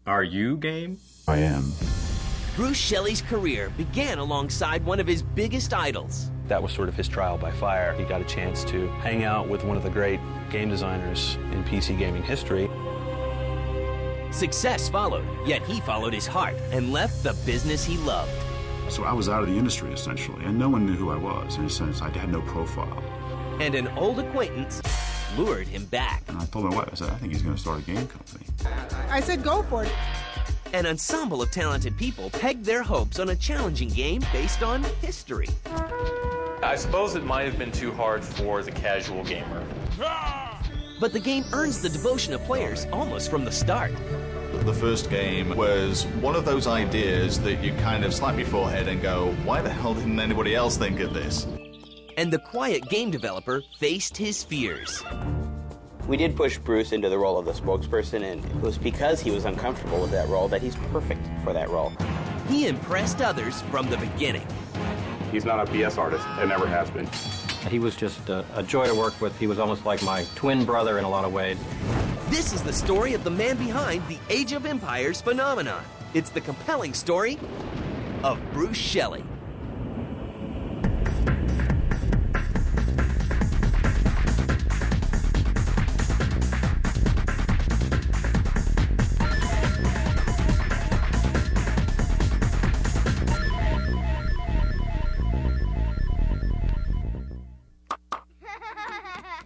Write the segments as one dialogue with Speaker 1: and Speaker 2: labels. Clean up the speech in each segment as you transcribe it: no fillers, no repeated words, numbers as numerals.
Speaker 1: Are you game?
Speaker 2: I am.
Speaker 3: Bruce Shelley's career began alongside one of his biggest idols.
Speaker 4: That was sort of his trial by fire. He got a chance to hang out with one of the great game designers in PC gaming history.
Speaker 3: Success followed, yet he followed his heart and left the business he loved.
Speaker 2: So I was out of the industry, essentially, and no one knew who I was. In a sense, I had no profile.
Speaker 3: And an old acquaintance lured him back.
Speaker 2: And I told my wife, I said, I think he's going to start a game company.
Speaker 5: I said, go for it.
Speaker 3: An ensemble of talented people pegged their hopes on a challenging game based on history.
Speaker 6: I suppose it might have been too hard for the casual gamer.
Speaker 3: But the game earns the devotion of players almost from the start.
Speaker 7: The first game was one of those ideas that you kind of slap your forehead and go, why the hell didn't anybody else think of this?
Speaker 3: And the quiet game developer faced his fears.
Speaker 8: We did push Bruce into the role of the spokesperson, and it was because he was uncomfortable with that role that he's perfect for that role.
Speaker 3: He impressed others from the beginning.
Speaker 9: He's not a BS artist, and never has been.
Speaker 1: He was just a joy to work with. He was almost like my twin brother in a lot of ways.
Speaker 3: This is the story of the man behind the Age of Empires phenomenon. It's the compelling story of Bruce Shelley.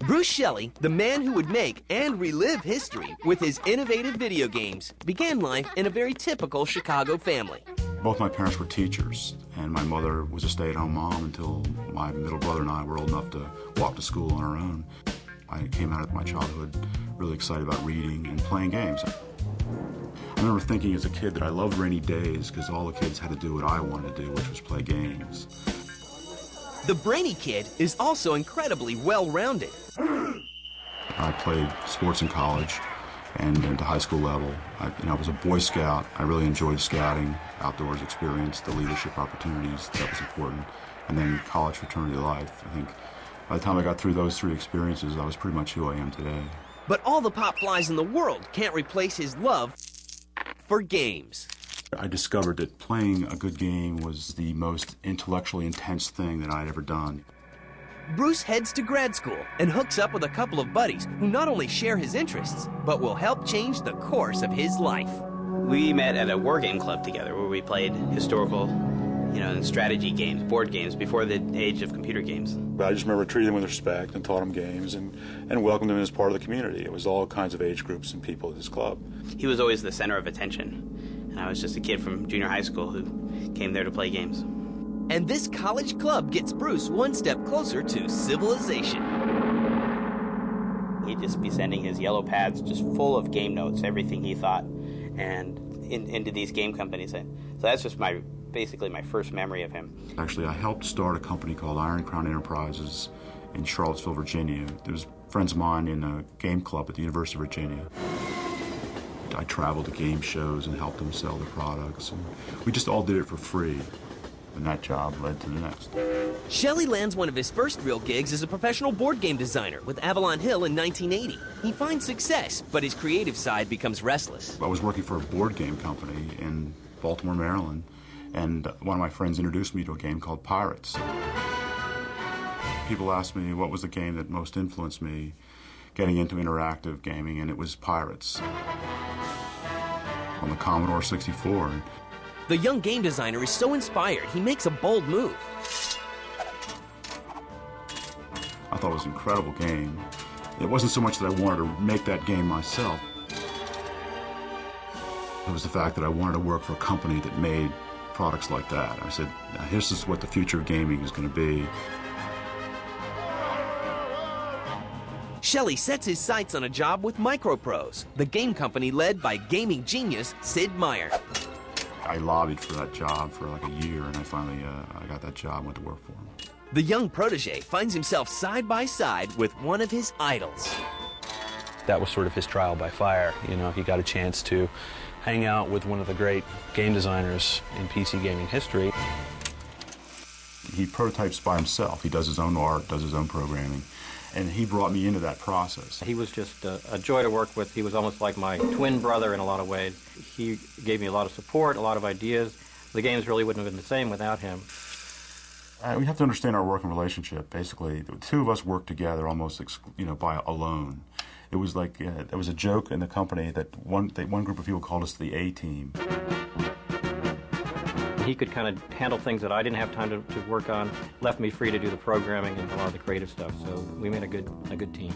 Speaker 3: Bruce Shelley, the man who would make and relive history with his innovative video games, began life in a very typical Chicago family.
Speaker 2: Both my parents were teachers, and my mother was a stay-at-home mom until my middle brother and I were old enough to walk to school on our own. I came out of my childhood really excited about reading and playing games. I remember thinking as a kid that I loved rainy days because all the kids had to do what I wanted to do, which was play games.
Speaker 3: The brainy kid is also incredibly well-rounded.
Speaker 2: I played sports in college and into high school level. I was a Boy Scout. I really enjoyed scouting, outdoors experience, the leadership opportunities, that was important. And then college fraternity life. I think by the time I got through those three experiences, I was pretty much who I am today.
Speaker 3: But all the pop flies in the world can't replace his love for games.
Speaker 2: I discovered that playing a good game was the most intellectually intense thing that I'd ever done.
Speaker 3: Bruce heads to grad school and hooks up with a couple of buddies who not only share his interests, but will help change the course of his life.
Speaker 8: We met at a war game club together where we played historical, and strategy games, board games, before the age of computer games.
Speaker 2: But I just remember treating them with respect and taught them games and welcomed them as part of the community. It was all kinds of age groups and people at this club.
Speaker 8: He was always the center of attention. And I was just a kid from junior high school who came there to play games.
Speaker 3: And this college club gets Bruce one step closer to civilization.
Speaker 8: He'd just be sending his yellow pads just full of game notes, everything he thought, and into these game companies. So that's just basically my first memory of him.
Speaker 2: Actually, I helped start a company called Iron Crown Enterprises in Charlottesville, Virginia. There was friends of mine in a game club at the University of Virginia. I traveled to game shows and helped them sell their products. And we just all did it for free. And that job led to the next.
Speaker 3: Shelley lands one of his first real gigs as a professional board game designer with Avalon Hill in 1980. He finds success, but his creative side becomes restless.
Speaker 2: I was working for a board game company in Baltimore, Maryland, and one of my friends introduced me to a game called Pirates. People asked me what was the game that most influenced me getting into interactive gaming, and it was Pirates on the Commodore 64.
Speaker 3: The young game designer is so inspired, he makes a bold move.
Speaker 2: I thought it was an incredible game. It wasn't so much that I wanted to make that game myself. It was the fact that I wanted to work for a company that made products like that. I said, this is what the future of gaming is going to be.
Speaker 3: Shelley sets his sights on a job with Microprose, the game company led by gaming genius Sid Meier.
Speaker 2: I lobbied for that job for like a year, and I finally I got that job and went to work for him.
Speaker 3: The young protege finds himself side by side with one of his idols.
Speaker 4: That was sort of his trial by fire. He got a chance to hang out with one of the great game designers in PC gaming history.
Speaker 2: He prototypes by himself. He does his own art, does his own programming, And he brought me into that process.
Speaker 1: He was just a joy to work with. He was almost like my twin brother in a lot of ways. He gave me a lot of support, a lot of ideas. The games really wouldn't have been the same without him.
Speaker 2: We have to understand our working relationship. Basically, the two of us worked together almost, by alone. It was like there was a joke in the company that one group of people called us the A-team.
Speaker 1: He could kind of handle things that I didn't have time to work on, left me free to do the programming and a lot of the creative stuff, so we made a good team.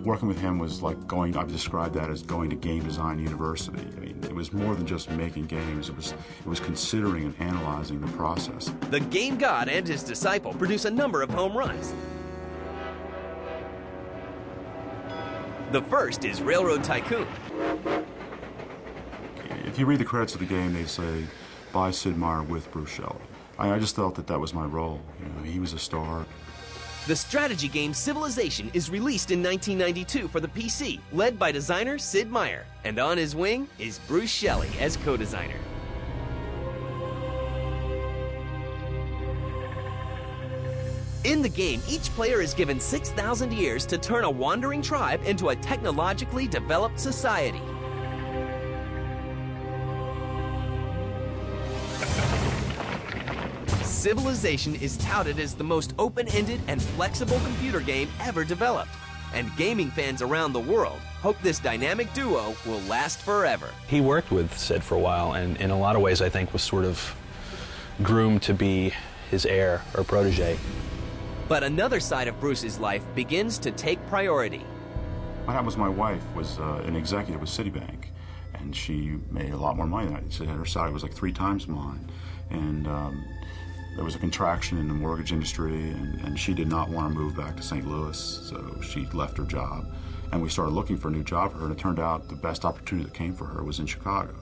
Speaker 2: Working with him was like I've described that as going to game design university. I mean, it was more than just making games, it was considering and analyzing the process.
Speaker 3: The game god and his disciple produce a number of home runs. The first is Railroad Tycoon.
Speaker 2: If you read the credits of the game, they say, by Sid Meier with Bruce Shelley. I just felt that was my role. He was a star.
Speaker 3: The strategy game Civilization is released in 1992 for the PC, led by designer Sid Meier, and on his wing is Bruce Shelley as co-designer. In the game, each player is given 6,000 years to turn a wandering tribe into a technologically developed society. Civilization is touted as the most open-ended and flexible computer game ever developed, and gaming fans around the world hope this dynamic duo will last forever.
Speaker 4: He worked with Sid for a while, and in a lot of ways I think was sort of groomed to be his heir or protege.
Speaker 3: But another side of Bruce's life begins to take priority.
Speaker 2: What happened was my wife was an executive with Citibank, and she made a lot more money than I did. So her salary was like 3 times mine, and there was a contraction in the mortgage industry, and she did not want to move back to St. Louis, so she left her job. And we started looking for a new job for her, and it turned out the best opportunity that came for her was in Chicago.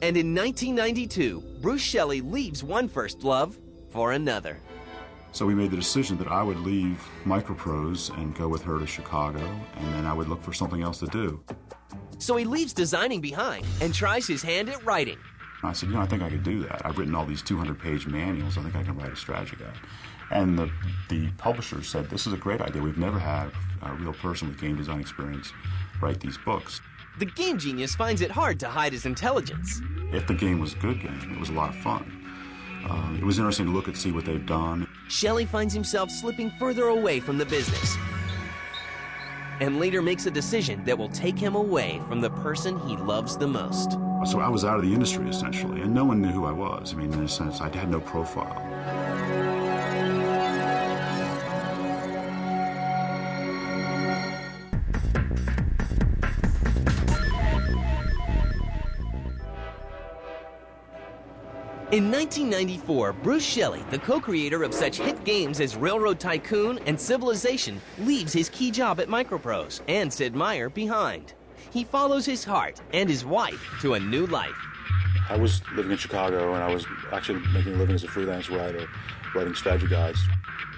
Speaker 3: And in 1992, Bruce Shelley leaves one first love for another.
Speaker 2: So we made the decision that I would leave Microprose and go with her to Chicago, and then I would look for something else to do.
Speaker 3: So he leaves designing behind and tries his hand at writing.
Speaker 2: I said, I think I could do that. I've written all these 200-page manuals. I think I can write a strategy guide. And the publisher said, this is a great idea. We've never had a real person with game design experience write these books.
Speaker 3: The game genius finds it hard to hide his intelligence.
Speaker 2: If the game was a good game, it was a lot of fun. It was interesting to look and see what they've done.
Speaker 3: Shelley finds himself slipping further away from the business, and later makes a decision that will take him away from the person he loves the most.
Speaker 2: So I was out of the industry, essentially, and no one knew who I was. I mean, in a sense, I had no profile.
Speaker 3: In 1994, Bruce Shelley, the co-creator of such hit games as Railroad Tycoon and Civilization, leaves his key job at Microprose and Sid Meier behind. He follows his heart and his wife to a new life.
Speaker 2: I was living in Chicago, and I was actually making a living as a freelance writer, writing strategy guides.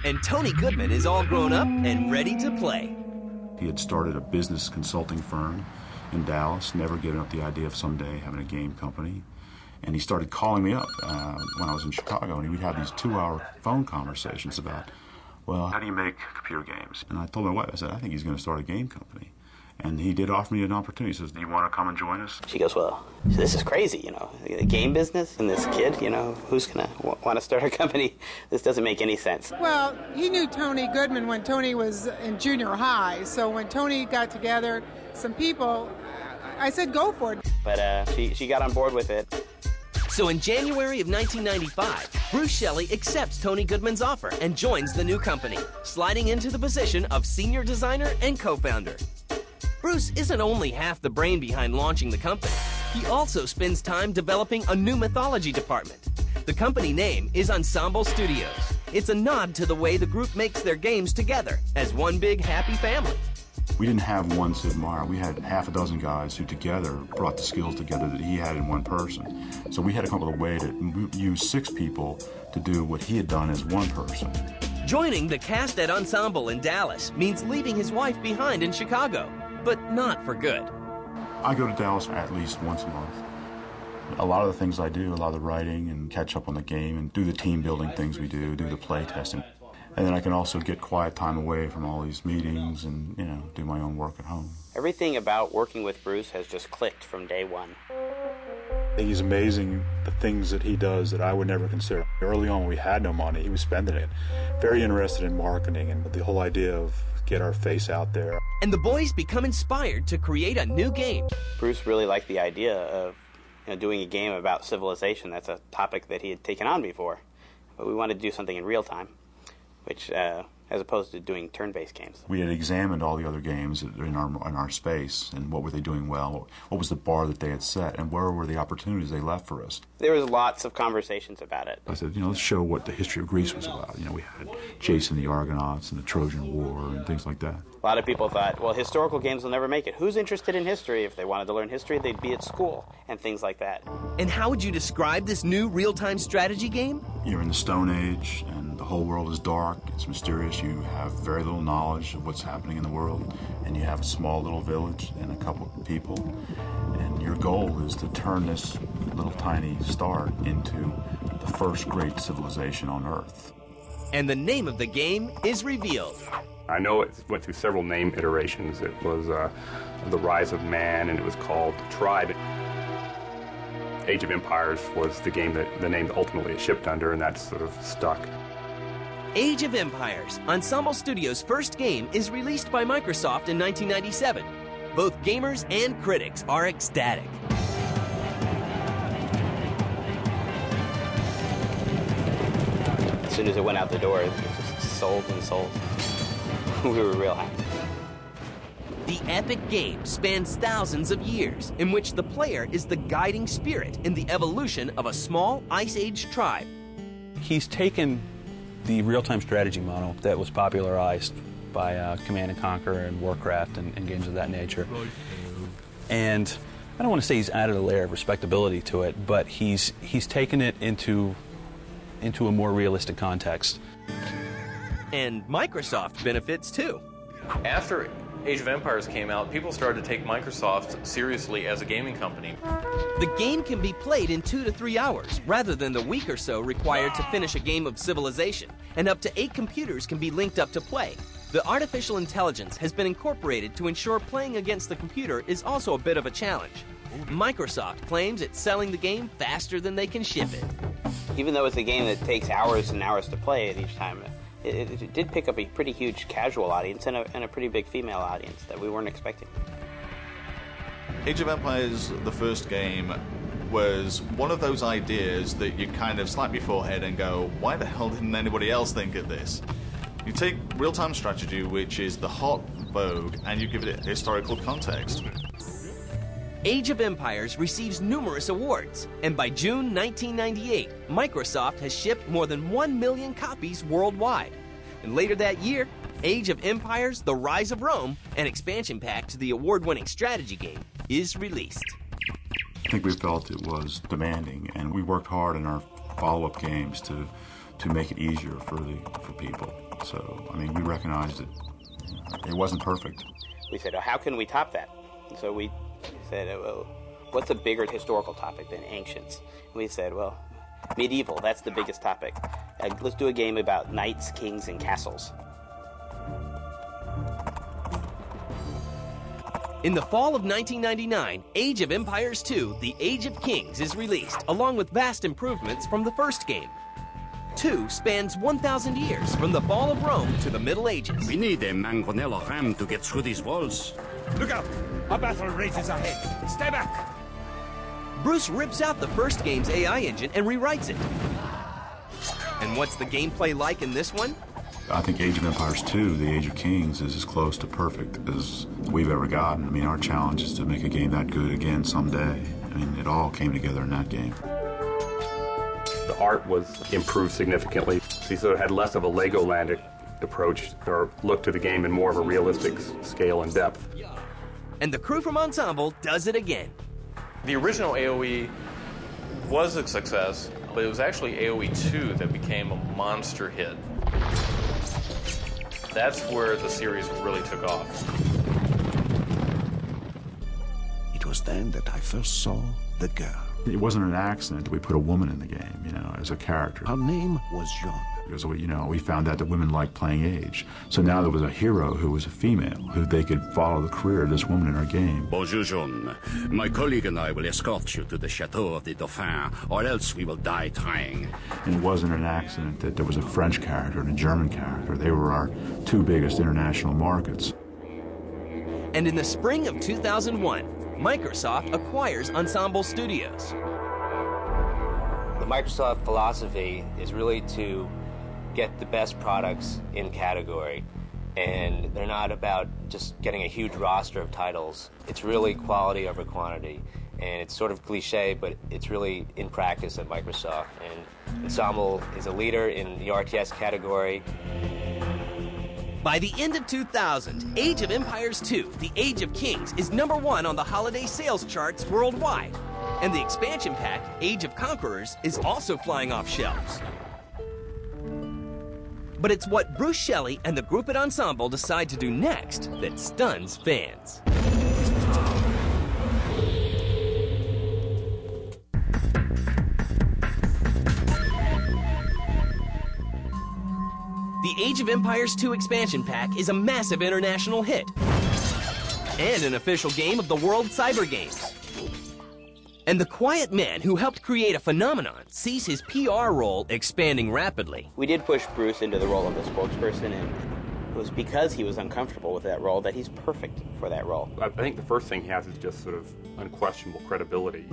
Speaker 3: And Tony Goodman is all grown up and ready to play.
Speaker 2: He had started a business consulting firm in Dallas, never given up the idea of someday having a game company. And he started calling me up when I was in Chicago, and we'd have these 2-hour phone conversations about, well, how do you make computer games? And I told my wife, I said, I think he's going to start a game company. And he did offer me an opportunity. He says, do you want to come and join us?
Speaker 8: She goes, well, this is crazy, the game business and this kid, who's going to want to start a company? This doesn't make any sense.
Speaker 5: Well, he knew Tony Goodman when Tony was in junior high. So when Tony got together some people, I said, go for it.
Speaker 8: But she got on board with it.
Speaker 3: So in January of 1995, Bruce Shelley accepts Tony Goodman's offer and joins the new company, sliding into the position of senior designer and co-founder. Bruce isn't only half the brain behind launching the company, he also spends time developing a new mythology department. The company name is Ensemble Studios. It's a nod to the way the group makes their games together as one big happy family.
Speaker 2: We didn't have one Sid Meier. We had half a dozen guys who together brought the skills together that he had in one person. So we had to come up with a way to use 6 people to do what he had done as one person.
Speaker 3: Joining the cast at Ensemble in Dallas means leaving his wife behind in Chicago, but not for good.
Speaker 2: I go to Dallas at least once a month. A lot of the things I do, a lot of the writing and catch up on the game and do the team building things we do the play testing. And then I can also get quiet time away from all these meetings and, you know, do my own work at home.
Speaker 8: Everything about working with Bruce has just clicked from day one.
Speaker 10: He's amazing, the things that he does that I would never consider. Early on, when we had no money, he was spending it. Very interested in marketing and the whole idea of get our face out there.
Speaker 3: And the boys become inspired to create a new game.
Speaker 8: Bruce really liked the idea of doing a game about civilization. That's a topic that he had taken on before. But we wanted to do something in real time, which as opposed to doing turn-based games.
Speaker 2: We had examined all the other games in our space, and what were they doing well, what was the bar that they had set, and where were the opportunities they left for us.
Speaker 8: There was lots of conversations about it.
Speaker 2: I said, you know, let's show what the history of Greece was about. You know, we had Jason the Argonauts and the Trojan War and things like that.
Speaker 8: A lot of people thought, well, historical games will never make it. Who's interested in history? If they wanted to learn history, they'd be at school, and things like that.
Speaker 3: And how would you describe this new real-time strategy game?
Speaker 2: You're in the Stone Age, and the whole world is dark, it's mysterious, you have very little knowledge of what's happening in the world, and you have a small little village and a couple of people, and your goal is to turn this little tiny start into the first great civilization on Earth.
Speaker 3: And the name of the game is revealed.
Speaker 9: I know it went through several name iterations. It was The Rise of Man, and it was called Tribe. Age of Empires was the game that the name ultimately it shipped under, and that's sort of stuck.
Speaker 3: Age of Empires, Ensemble Studios' first game, is released by Microsoft in 1997. Both gamers and critics are ecstatic.
Speaker 8: As soon as it went out the door, it just sold and sold. We were real happy.
Speaker 3: The epic game spans thousands of years, in which the player is the guiding spirit in the evolution of a small Ice Age tribe.
Speaker 4: He's taken the real-time strategy model that was popularized by Command & Conquer and Warcraft and games of that nature. And I don't want to say he's added a layer of respectability to it, but he's taken it into a more realistic context.
Speaker 3: And Microsoft benefits too.
Speaker 6: After Age of Empires came out, people started to take Microsoft seriously as a gaming company.
Speaker 3: The game can be played in 2 to 3 hours, rather than the week or so required to finish a game of Civilization, and up to 8 computers can be linked up to play. The artificial intelligence has been incorporated to ensure playing against the computer is also a bit of a challenge. Microsoft claims it's selling the game faster than they can ship it.
Speaker 8: Even though it's a game that takes hours and hours to play it each time, it did pick up a pretty huge casual audience and a pretty big female audience that we weren't expecting.
Speaker 7: Age of Empires, the first game, was one of those ideas that you kind of slap your forehead and go, why the hell didn't anybody else think of this? You take real-time strategy, which is the hot vogue, and you give it historical context.
Speaker 3: Age of Empires receives numerous awards, and by June 1998, Microsoft has shipped more than 1 million copies worldwide. And later that year, Age of Empires: The Rise of Rome, an expansion pack to the award-winning strategy game, is released.
Speaker 2: I think we felt it was demanding, and we worked hard in our follow-up games to make it easier for people. So, I mean, we recognized that it wasn't perfect.
Speaker 8: We said, oh, how can we top that? And so we said, well, what's a bigger historical topic than ancients? And we said, well, medieval, that's the biggest topic. Let's do a game about knights, kings, and castles.
Speaker 3: In the fall of 1999, Age of Empires 2: The Age of Kings is released, along with vast improvements from the first game. 2 spans 1,000 years, from the fall of Rome to the Middle Ages.
Speaker 11: We need a mangonel ram to get through these walls.
Speaker 12: Look out! A battle rages ahead. Stay back!
Speaker 3: Bruce rips out the first game's AI engine and rewrites it. And what's the gameplay like in this one?
Speaker 2: I think Age of Empires 2, The Age of Kings, is as close to perfect as we've ever gotten. I mean, our challenge is to make a game that good again someday. I mean, it all came together in that game.
Speaker 9: The art was improved significantly. He sort of had less of a Legoland approach, or look to the game in more of a realistic scale and depth.
Speaker 3: And the crew from Ensemble does it again.
Speaker 6: The original AoE was a success, but it was actually AoE 2 that became a monster hit. That's where the series really took off.
Speaker 12: It was then that I first saw the girl.
Speaker 2: It wasn't an accident that we put a woman in the game, you know, as a character.
Speaker 12: Her name was Jean.
Speaker 2: Because, you know, we found out that women like playing Age. So now there was a hero who was a female, who they could follow the career of this woman in our game.
Speaker 11: Bonjour, Jean. My colleague and I will escort you to the Chateau of the Dauphin, or else we will die trying.
Speaker 2: And it wasn't an accident that there was a French character and a German character. They were our two biggest international markets.
Speaker 3: And in the spring of 2001, Microsoft acquires Ensemble Studios.
Speaker 13: The Microsoft philosophy is really to get the best products in category, and they're not about just getting a huge roster of titles. It's really quality over quantity, and it's sort of cliche, but it's really in practice at Microsoft. And Ensemble is a leader in the RTS category.
Speaker 3: By the end of 2000, Age of Empires 2, The Age of Kings, is #1 on the holiday sales charts worldwide. And the expansion pack, Age of Conquerors, is also flying off shelves. But it's what Bruce Shelley and the group at Ensemble decide to do next that stuns fans. The Age of Empires 2 expansion pack is a massive international hit and an official game of the World Cyber Games. And the quiet man who helped create a phenomenon sees his PR role expanding rapidly.
Speaker 8: We did push Bruce into the role of the spokesperson, and it was because he was uncomfortable with that role that he's perfect for that role.
Speaker 9: I think the first thing he has is just sort of unquestionable credibility.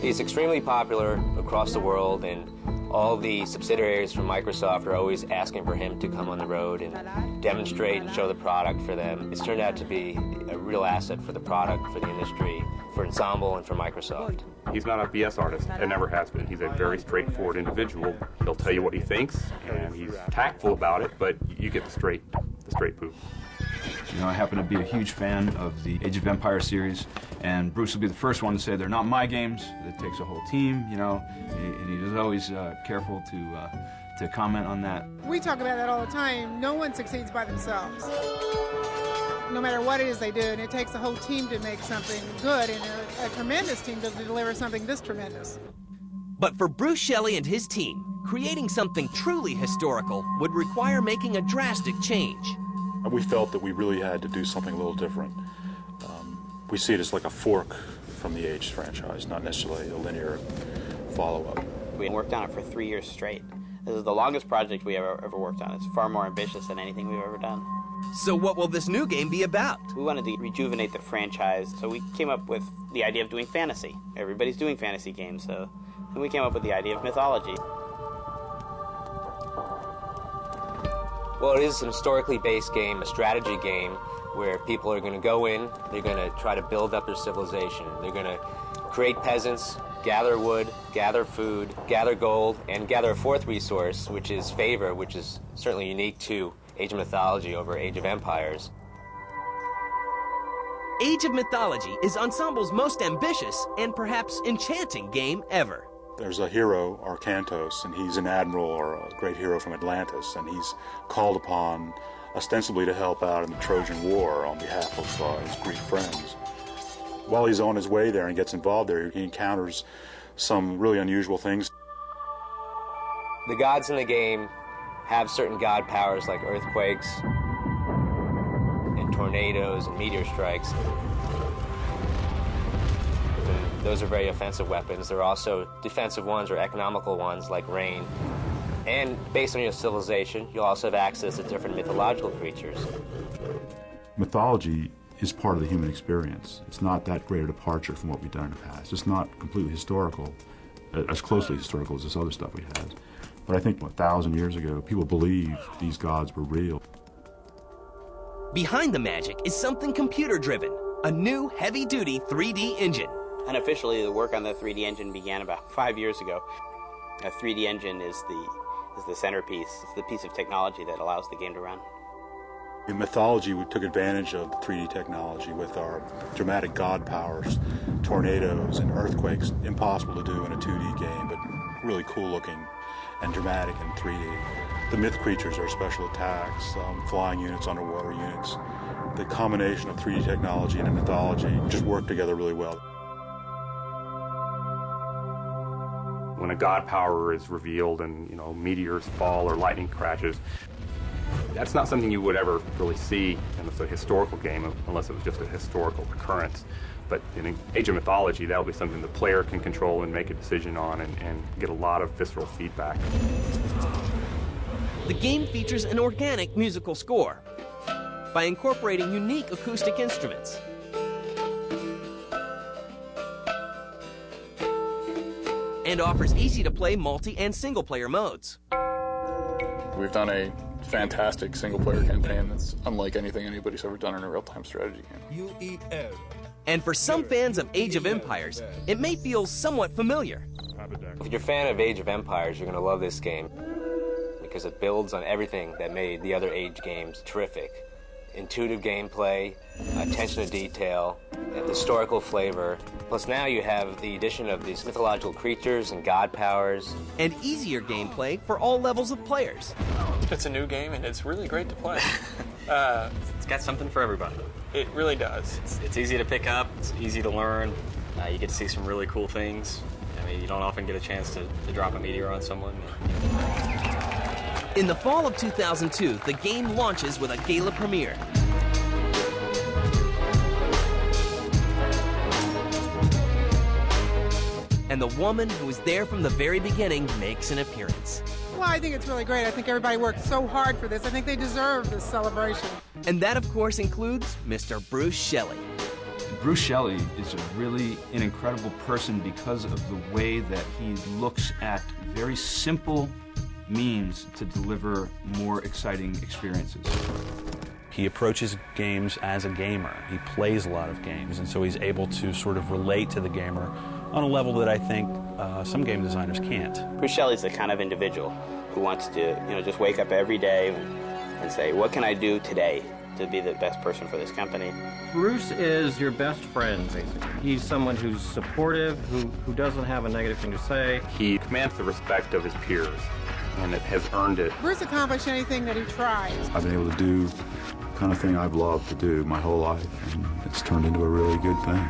Speaker 13: He's extremely popular across the world, and all the subsidiaries from Microsoft are always asking for him to come on the road and demonstrate and show the product for them. It's turned out to be a real asset for the product, for the industry, for Ensemble, and for Microsoft.
Speaker 9: He's not a BS artist, and never has been. He's a very straightforward individual. He'll tell you what he thinks, and he's tactful about it, but you get the straight poop.
Speaker 14: You know, I happen to be a huge fan of the Age of Empires series, and Bruce will be the first one to say they're not my games. It takes a whole team, you know, and he is always careful to comment on that.
Speaker 5: We talk about that all the time. No one succeeds by themselves. No matter what it is they do, and it takes a whole team to make something good, and a tremendous team to deliver something this tremendous.
Speaker 3: But for Bruce Shelley and his team, creating something truly historical would require making a drastic change.
Speaker 10: We felt that we really had to do something a little different. We see it as like a fork from the Age franchise, not necessarily a linear follow-up.
Speaker 8: We worked on it for 3 years straight. This is the longest project we ever worked on. It's far more ambitious than anything we've ever done.
Speaker 3: So what will this new game be about?
Speaker 8: We wanted to rejuvenate the franchise, so we came up with the idea of doing fantasy. Everybody's doing fantasy games, so and we came up with the idea of mythology.
Speaker 13: Well, it is an historically based game, a strategy game, where people are going to go in, they're going to try to build up their civilization. They're going to create peasants, gather wood, gather food, gather gold, and gather a fourth resource, which is favor, which is certainly unique to Age of Mythology over Age of Empires.
Speaker 3: Age of Mythology is Ensemble's most ambitious and perhaps enchanting game ever.
Speaker 10: There's a hero, Arcantos, and he's an admiral or a great hero from Atlantis, and he's called upon ostensibly to help out in the Trojan War on behalf of his Greek friends. While he's on his way there and gets involved there, he encounters some really unusual things.
Speaker 13: The gods in the game have certain god powers like earthquakes and tornadoes and meteor strikes. And those are very offensive weapons. There are also defensive ones or economical ones like rain. And based on your civilization, you'll also have access to different mythological creatures.
Speaker 2: Mythology is part of the human experience. It's not that great a departure from what we've done in the past. It's not completely historical, as closely historical as this other stuff we had. But I think 1,000 years ago, people believed these gods were real.
Speaker 3: Behind the magic is something computer-driven, a new heavy-duty 3D engine.
Speaker 8: Unofficially, the work on the 3D engine began about 5 years ago. A 3D engine is the centerpiece. It's the piece of technology that allows the game to run.
Speaker 10: In Mythology, we took advantage of the 3D technology with our dramatic god powers, tornadoes and earthquakes. Impossible to do in a 2D game, but really cool looking and dramatic in 3D. The myth creatures are special attacks, flying units, underwater units. The combination of 3D technology and a mythology just work together really well.
Speaker 9: when a god power is revealed and, you know, meteors fall or lightning crashes. That's not something you would ever really see in a historical game unless it was just a historical occurrence. But in Age of Mythology, that'll be something the player can control and make a decision on and get a lot of visceral feedback.
Speaker 3: The game features an organic musical score by incorporating unique acoustic instruments. And offers easy-to-play multi- and single-player modes.
Speaker 15: We've done a fantastic single-player campaign that's unlike anything anybody's ever done in a real-time strategy game.
Speaker 3: And for some fans of Age of Empires, it may feel somewhat familiar.
Speaker 13: If you're a fan of Age of Empires, you're going to love this game because it builds on everything that made the other Age games terrific. Intuitive gameplay, attention to detail, and historical flavor. Plus now you have the addition of these mythological creatures and god powers.
Speaker 3: And easier gameplay for all levels of players.
Speaker 16: It's a new game and it's really great to play.
Speaker 17: It's got something for everybody.
Speaker 16: It really does.
Speaker 17: It's easy to pick up, it's easy to learn. You get to see some really cool things. I mean, you don't often get a chance to drop a meteor on someone.
Speaker 3: In the fall of 2002, the game launches with a gala premiere. And the woman who was there from the very beginning makes an appearance.
Speaker 5: Well, I think it's really great. I think everybody worked so hard for this. I think they deserve this celebration.
Speaker 3: And that, of course, includes Mr. Bruce Shelley.
Speaker 14: Bruce Shelley is really an incredible person because of the way that he looks at very simple means to deliver more exciting experiences.
Speaker 4: He approaches games as a gamer. He plays a lot of games, and so he's able to sort of relate to the gamer on a level that I think some game designers can't.
Speaker 8: Bruce Shelley's the kind of individual who wants to, just wake up every day and say, what can I do today to be the best person for this company?
Speaker 1: Bruce is your best friend, basically. He's someone who's supportive, who doesn't have a negative thing to say.
Speaker 9: He commands the respect of his peers, and it has earned it.
Speaker 5: Bruce accomplished anything that he tries.
Speaker 2: I've been able to do the kind of thing I've loved to do my whole life, and it's turned into a really good thing.